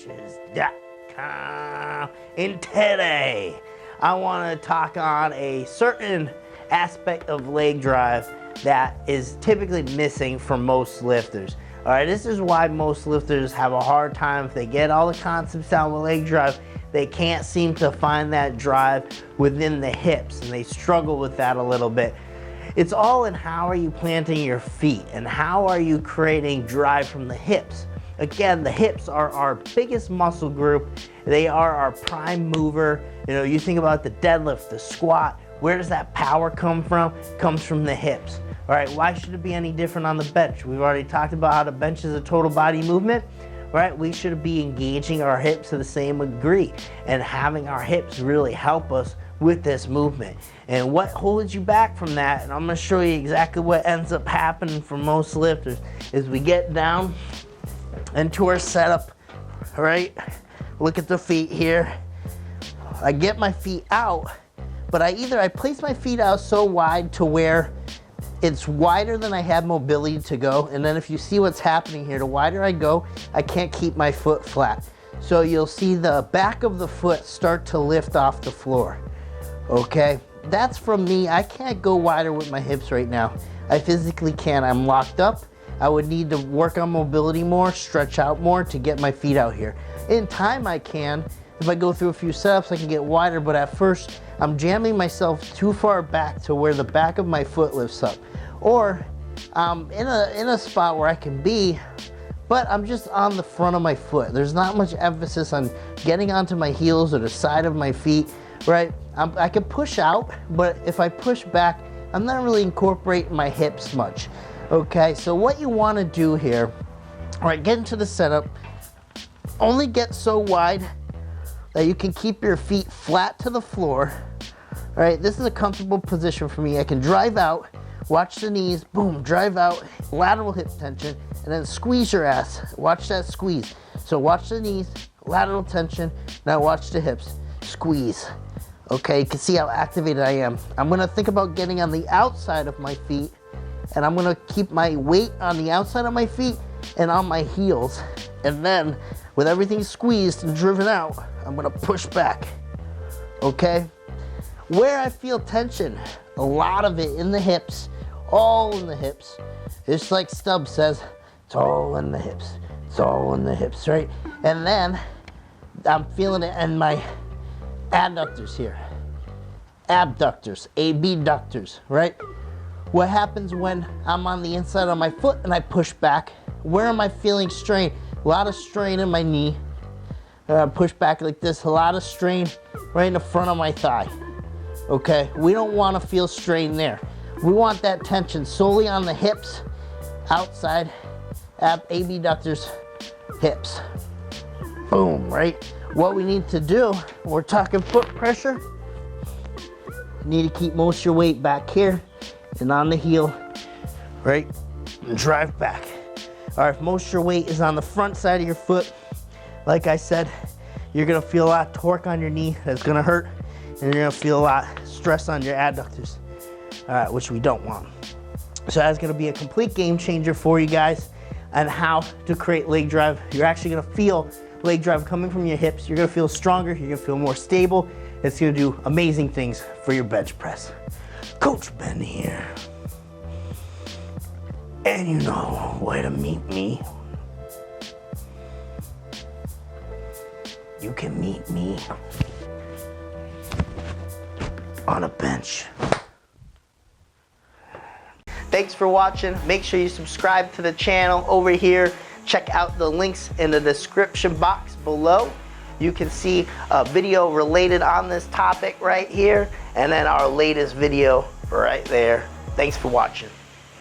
bigbenchas.com. And today, I want to talk on a certain aspect of leg drive that is typically missing for most lifters. All right, this is why most lifters have a hard time. If they get all the concepts down with leg drive, they can't seem to find that drive within the hips, and they struggle with that a little bit. It's all in how are you planting your feet and how are you creating drive from the hips. Again, the hips are our biggest muscle group. They are our prime mover. You know, you think about the deadlift, the squat, where does that power come from? It comes from the hips. All right, why should it be any different on the bench? We've already talked about how the bench is a total body movement. Right, we should be engaging our hips to the same degree and having our hips really help us with this movement. And what holds you back from that, and I'm gonna show you exactly what ends up happening for most lifters, is we get down into our setup, all right? Look at the feet here. I get my feet out, but I place my feet out so wide to where it's wider than I have mobility to go, and then if you see what's happening here, the wider I go, I can't keep my foot flat. So you'll see the back of the foot start to lift off the floor, okay? That's from me. I can't go wider with my hips right now. I physically can't. I'm locked up. I would need to work on mobility more, stretch out more to get my feet out here. In time I can. If I go through a few setups, I can get wider, but at first, I'm jamming myself too far back to where the back of my foot lifts up. Or I'm in a spot where I can be, but I'm just on the front of my foot. There's not much emphasis on getting onto my heels or the side of my feet, right? I can push out, but if I push back, I'm not really incorporating my hips much. Okay, so what you wanna do here, all right, get into the setup, only get so wide that you can keep your feet flat to the floor. All right, this is a comfortable position for me. I can drive out, watch the knees, boom, drive out, lateral hip tension, and then squeeze your ass. Watch that squeeze. So watch the knees, lateral tension, now watch the hips, squeeze. Okay, you can see how activated I am. I'm gonna think about getting on the outside of my feet, and I'm gonna keep my weight on the outside of my feet and on my heels. And then, with everything squeezed and driven out, I'm gonna push back, okay? Where I feel tension, a lot of it in the hips, all in the hips. Just like Stubbs says, it's all in the hips. It's all in the hips, right? And then I'm feeling it in my adductors here. Abductors, abductors, right? What happens when I'm on the inside of my foot and I push back? Where am I feeling strain? A lot of strain in my knee. Push back like this, a lot of strain right in the front of my thigh. Okay, we don't want to feel strain there. We want that tension solely on the hips, outside, abductors, hips. Boom, right? What we need to do, we're talking foot pressure, you need to keep most of your weight back here and on the heel, right? And drive back. All right, if most of your weight is on the front side of your foot, like I said, you're gonna feel a lot of torque on your knee. That's gonna hurt, and you're gonna feel a lot of stress on your adductors, which we don't want. So that's gonna be a complete game changer for you guys on how to create leg drive. You're actually gonna feel leg drive coming from your hips. You're gonna feel stronger, you're gonna feel more stable. It's gonna do amazing things for your bench press. Coach Ben here. And you know where to meet me. You can meet me on a bench. Thanks for watching. Make sure you subscribe to the channel over here. Check out the links in the description box below. You can see a video related on this topic right here, and then our latest video right there. Thanks for watching.